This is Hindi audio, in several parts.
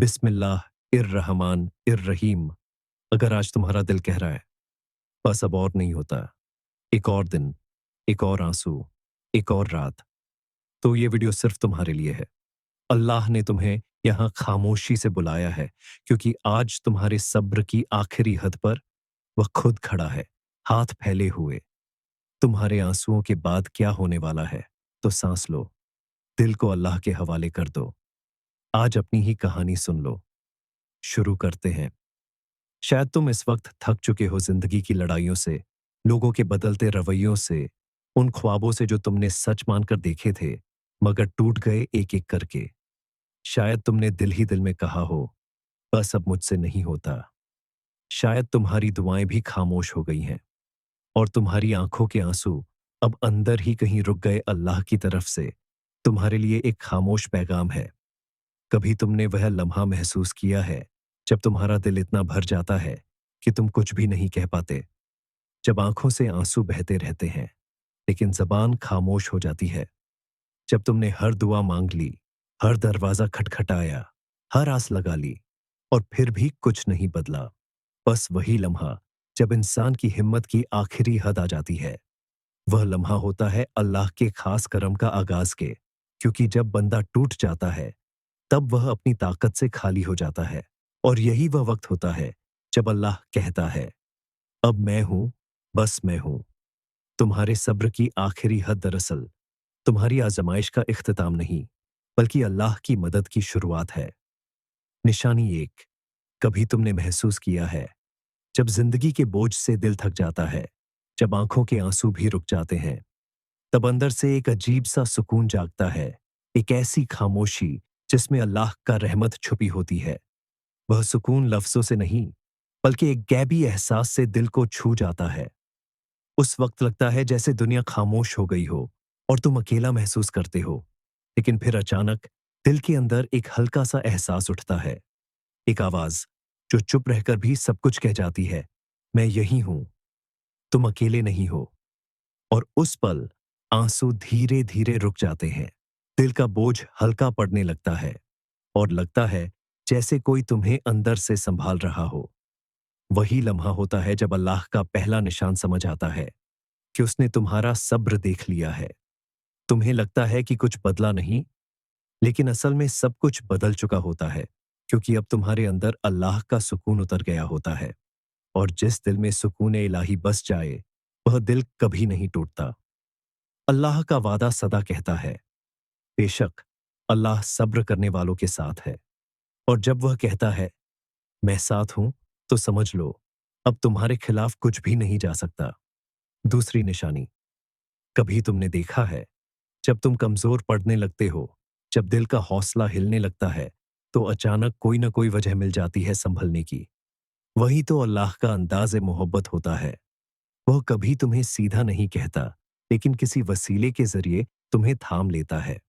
बिस्मिल्लाह इर्रहमान इर्रहीम। अगर आज तुम्हारा दिल कह रहा है बस अब और नहीं होता, एक और दिन, एक और आंसू, एक और रात, तो ये वीडियो सिर्फ तुम्हारे लिए है। अल्लाह ने तुम्हें यहां खामोशी से बुलाया है क्योंकि आज तुम्हारे सब्र की आखिरी हद पर वह खुद खड़ा है, हाथ फैले हुए। तुम्हारे आंसुओं के बाद क्या होने वाला है, तो सांस लो, दिल को अल्लाह के हवाले कर दो। आज अपनी ही कहानी सुन लो। शुरू करते हैं। शायद तुम इस वक्त थक चुके हो जिंदगी की लड़ाइयों से, लोगों के बदलते रवैयों से, उन ख्वाबों से जो तुमने सच मानकर देखे थे मगर टूट गए एक एक करके। शायद तुमने दिल ही दिल में कहा हो, बस अब मुझसे नहीं होता। शायद तुम्हारी दुआएं भी खामोश हो गई हैं और तुम्हारी आंखों के आंसू अब अंदर ही कहीं रुक गए। अल्लाह की तरफ से तुम्हारे लिए एक खामोश पैगाम है। कभी तुमने वह लम्हा महसूस किया है जब तुम्हारा दिल इतना भर जाता है कि तुम कुछ भी नहीं कह पाते, जब आंखों से आंसू बहते रहते हैं लेकिन जबान खामोश हो जाती है, जब तुमने हर दुआ मांग ली, हर दरवाजा खटखटाया, हर आस लगा ली और फिर भी कुछ नहीं बदला। बस वही लम्हा जब इंसान की हिम्मत की आखिरी हद आ जाती है। वह लम्हा होता है अल्लाह के खास करम का आगाज के, क्योंकि जब बंदा टूट जाता है तब वह अपनी ताकत से खाली हो जाता है। और यही वह वक्त होता है जब अल्लाह कहता है, अब मैं हूं, बस मैं हूं। तुम्हारे सब्र की आखिरी हद दरअसल तुम्हारी आजमाइश का इख्तिताम नहीं, बल्कि अल्लाह की मदद की शुरुआत है। निशानी एक। कभी तुमने महसूस किया है जब जिंदगी के बोझ से दिल थक जाता है, जब आंखों के आंसू भी रुक जाते हैं, तब अंदर से एक अजीब सा सुकून जागता है, एक ऐसी खामोशी जिसमें अल्लाह का रहमत छुपी होती है। वह सुकून लफ्जों से नहीं, बल्कि एक गैबी एहसास से दिल को छू जाता है। उस वक्त लगता है जैसे दुनिया खामोश हो गई हो और तुम अकेला महसूस करते हो। लेकिन फिर अचानक दिल के अंदर एक हल्का सा एहसास उठता है, एक आवाज जो चुप रहकर भी सब कुछ कह जाती है, मैं यही हूं, तुम अकेले नहीं हो। और उस पल आंसू धीरे धीरे रुक जाते हैं, दिल का बोझ हल्का पड़ने लगता है और लगता है जैसे कोई तुम्हें अंदर से संभाल रहा हो। वही लम्हा होता है जब अल्लाह का पहला निशान समझ आता है कि उसने तुम्हारा सब्र देख लिया है। तुम्हें लगता है कि कुछ बदला नहीं, लेकिन असल में सब कुछ बदल चुका होता है, क्योंकि अब तुम्हारे अंदर अल्लाह का सुकून उतर गया होता है। और जिस दिल में सुकून इलाही बस जाए, वह दिल कभी नहीं टूटता। अल्लाह का वादा सदा कहता है, बेशक अल्लाह सब्र करने वालों के साथ है। और जब वह कहता है, मैं साथ हूं, तो समझ लो अब तुम्हारे खिलाफ कुछ भी नहीं जा सकता। दूसरी निशानी। कभी तुमने देखा है जब तुम कमजोर पड़ने लगते हो, जब दिल का हौसला हिलने लगता है, तो अचानक कोई ना कोई वजह मिल जाती है संभलने की। वही तो अल्लाह का अंदाज मोहब्बत होता है। वह कभी तुम्हें सीधा नहीं कहता, लेकिन किसी वसीले के जरिए तुम्हें थाम लेता है।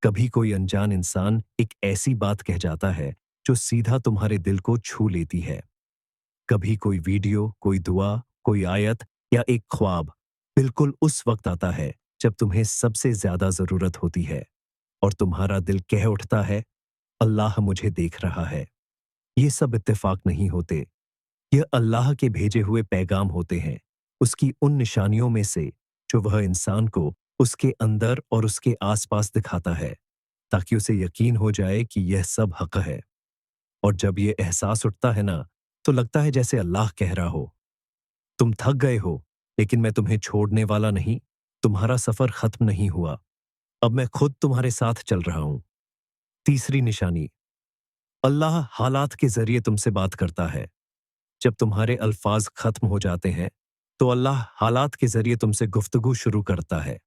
कभी कोई अनजान इंसान एक ऐसी बात कह जाता है जो सीधा तुम्हारे दिल को छू लेती है। कभी कोई वीडियो, कोई दुआ, कोई आयत या एक ख्वाब बिल्कुल उस वक्त आता है जब तुम्हें सबसे ज्यादा जरूरत होती है और तुम्हारा दिल कह उठता है, अल्लाह मुझे देख रहा है। ये सब इत्तेफाक नहीं होते, यह अल्लाह के भेजे हुए पैगाम होते हैं, उसकी उन निशानियों में से जो वह इंसान को उसके अंदर और उसके आसपास दिखाता है, ताकि उसे यकीन हो जाए कि यह सब हक है। और जब यह एहसास उठता है ना, तो लगता है जैसे अल्लाह कह रहा हो, तुम थक गए हो, लेकिन मैं तुम्हें छोड़ने वाला नहीं, तुम्हारा सफर खत्म नहीं हुआ, अब मैं खुद तुम्हारे साथ चल रहा हूं। तीसरी निशानी। अल्लाह हालात के जरिए तुमसे बात करता है। जब तुम्हारे अल्फाज खत्म हो जाते हैं, तो अल्लाह हालात के जरिए तुमसे गुफ्तगू शुरू करता है।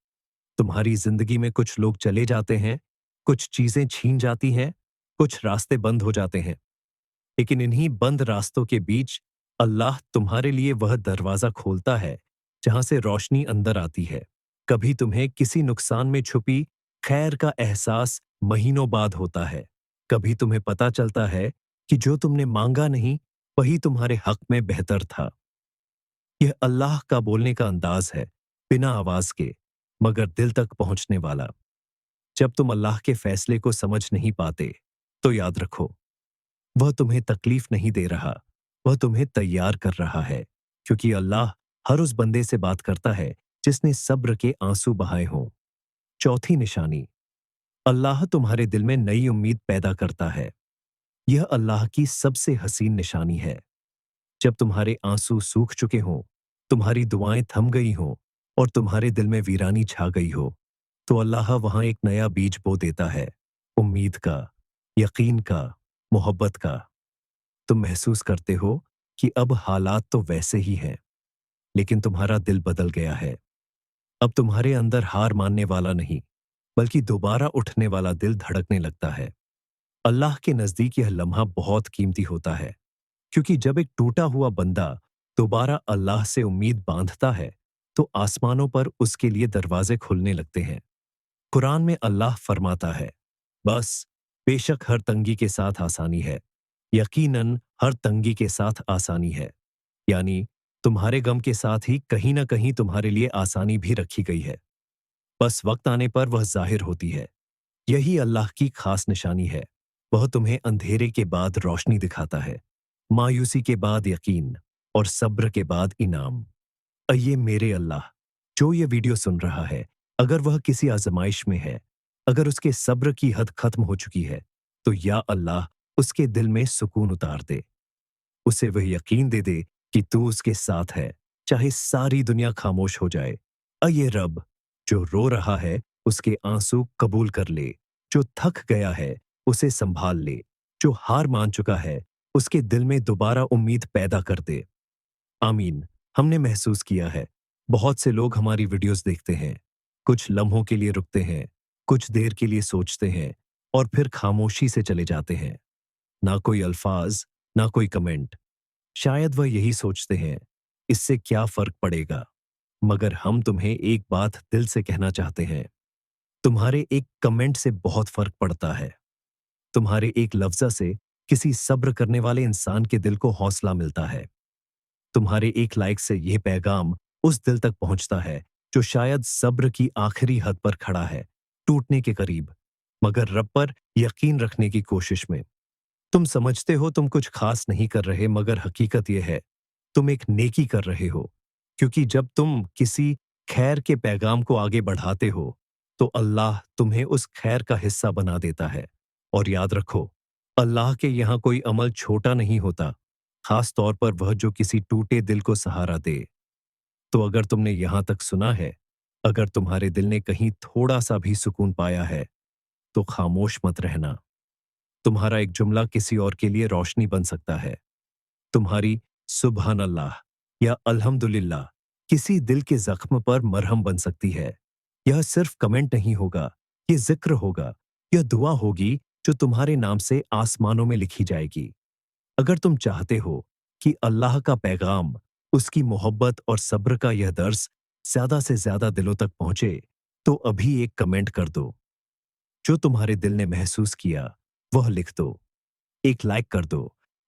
तुम्हारी जिंदगी में कुछ लोग चले जाते हैं, कुछ चीजें छीन जाती हैं, कुछ रास्ते बंद हो जाते हैं, लेकिन इन्हीं बंद रास्तों के बीच अल्लाह तुम्हारे लिए वह दरवाजा खोलता है जहां से रोशनी अंदर आती है। कभी तुम्हें किसी नुकसान में छुपी खैर का एहसास महीनों बाद होता है। कभी तुम्हें पता चलता है कि जो तुमने मांगा नहीं, वही तुम्हारे हक में बेहतर था। यह अल्लाह का बोलने का अंदाज है, बिना आवाज के, मगर दिल तक पहुंचने वाला। जब तुम अल्लाह के फैसले को समझ नहीं पाते, तो याद रखो, वह तुम्हें तकलीफ नहीं दे रहा, वह तुम्हें तैयार कर रहा है, क्योंकि अल्लाह हर उस बंदे से बात करता है जिसने सब्र के आंसू बहाए हों। चौथी निशानी, अल्लाह तुम्हारे दिल में नई उम्मीद पैदा करता है। यह अल्लाह की सबसे हसीन निशानी है। जब तुम्हारे आंसू सूख चुके हों, तुम्हारी दुआएं थम गई हों और तुम्हारे दिल में वीरानी छा गई हो, तो अल्लाह वहां एक नया बीज बो देता है, उम्मीद का, यकीन का, मोहब्बत का। तुम महसूस करते हो कि अब हालात तो वैसे ही हैं, लेकिन तुम्हारा दिल बदल गया है। अब तुम्हारे अंदर हार मानने वाला नहीं, बल्कि दोबारा उठने वाला दिल धड़कने लगता है। अल्लाह के नजदीक यह लम्हा बहुत कीमती होता है, क्योंकि जब एक टूटा हुआ बंदा दोबारा अल्लाह से उम्मीद बांधता है, तो आसमानों पर उसके लिए दरवाजे खुलने लगते हैं। कुरान में अल्लाह फरमाता है, बस बेशक हर तंगी के साथ आसानी है, यकीनन हर तंगी के साथ आसानी है। यानी तुम्हारे गम के साथ ही कहीं ना कहीं तुम्हारे लिए आसानी भी रखी गई है। बस वक्त आने पर वह जाहिर होती है। यही अल्लाह की खास निशानी है। वह तुम्हें अंधेरे के बाद रोशनी दिखाता है, मायूसी के बाद यकीन और सब्र के बाद इनाम। ये मेरे अल्लाह, जो ये वीडियो सुन रहा है, अगर वह किसी आजमाइश में है, अगर उसके सब्र की हद खत्म हो चुकी है, तो या अल्लाह उसके दिल में सुकून उतार दे। उसे वह यकीन दे दे कि तू उसके साथ है, चाहे सारी दुनिया खामोश हो जाए। ये रब, जो रो रहा है उसके आंसू कबूल कर ले, जो थक गया है उसे संभाल ले, जो हार मान चुका है उसके दिल में दोबारा उम्मीद पैदा कर दे। आमीन। हमने महसूस किया है, बहुत से लोग हमारी वीडियोस देखते हैं, कुछ लम्हों के लिए रुकते हैं, कुछ देर के लिए सोचते हैं और फिर खामोशी से चले जाते हैं। ना कोई अल्फाज, ना कोई कमेंट। शायद वह यही सोचते हैं, इससे क्या फर्क पड़ेगा। मगर हम तुम्हें एक बात दिल से कहना चाहते हैं, तुम्हारे एक कमेंट से बहुत फर्क पड़ता है। तुम्हारे एक लफ्जा से किसी सब्र करने वाले इंसान के दिल को हौसला मिलता है। तुम्हारे एक लाइक से यह पैगाम उस दिल तक पहुंचता है जो शायद सब्र की आखिरी हद पर खड़ा है, टूटने के करीब, मगर रब पर यकीन रखने की कोशिश में। तुम समझते हो तुम कुछ खास नहीं कर रहे, मगर हकीकत यह है, तुम एक नेकी कर रहे हो। क्योंकि जब तुम किसी खैर के पैगाम को आगे बढ़ाते हो, तो अल्लाह तुम्हें उस खैर का हिस्सा बना देता है। और याद रखो, अल्लाह के यहाँ कोई अमल छोटा नहीं होता, खास तौर पर वह जो किसी टूटे दिल को सहारा दे। तो अगर तुमने यहां तक सुना है, अगर तुम्हारे दिल ने कहीं थोड़ा सा भी सुकून पाया है, तो खामोश मत रहना। तुम्हारा एक जुमला किसी और के लिए रोशनी बन सकता है। तुम्हारी सुबहान अल्लाह या अल्हम्दुलिल्लाह किसी दिल के जख्म पर मरहम बन सकती है। यह सिर्फ कमेंट नहीं होगा, यह जिक्र होगा, यह दुआ होगी जो तुम्हारे नाम से आसमानों में लिखी जाएगी। अगर तुम चाहते हो कि अल्लाह का पैगाम, उसकी मोहब्बत और सब्र का यह दर्स ज्यादा से ज्यादा दिलों तक पहुंचे, तो अभी एक कमेंट कर दो। जो तुम्हारे दिल ने महसूस किया, वह लिख दो। एक लाइक कर दो,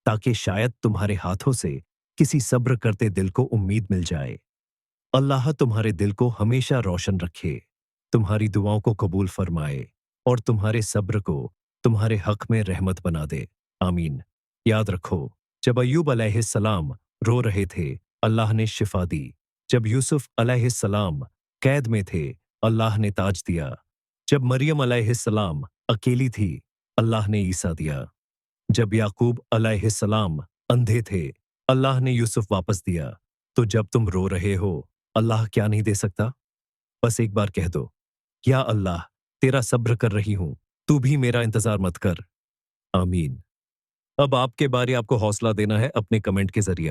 ताकि शायद तुम्हारे हाथों से किसी सब्र करते दिल को उम्मीद मिल जाए। अल्लाह तुम्हारे दिल को हमेशा रोशन रखे, तुम्हारी दुआओं को कबूल फरमाए और तुम्हारे सब्र को तुम्हारे हक में रहमत बना दे। आमीन। याद रखो, जब अय्यूब अलैहिस्सलाम रो रहे थे, अल्लाह ने शिफा दी। जब यूसुफ अलैहिस्सलाम कैद में थे, अल्लाह ने ताज दिया। जब मरियम अलैहिस्सलाम अकेली थी, अल्लाह ने ईसा दिया। जब याकूब अलैहिस्सलाम अंधे थे, अल्लाह ने यूसुफ वापस दिया। तो जब तुम रो रहे हो, अल्लाह क्या नहीं दे सकता? बस एक बार कह दो, या अल्लाह, तेरा सब्र कर रही हूं, तू भी मेरा इंतजार मत कर। आमीन। अब आपके बारे, आपको हौसला देना है अपने कमेंट के जरिए।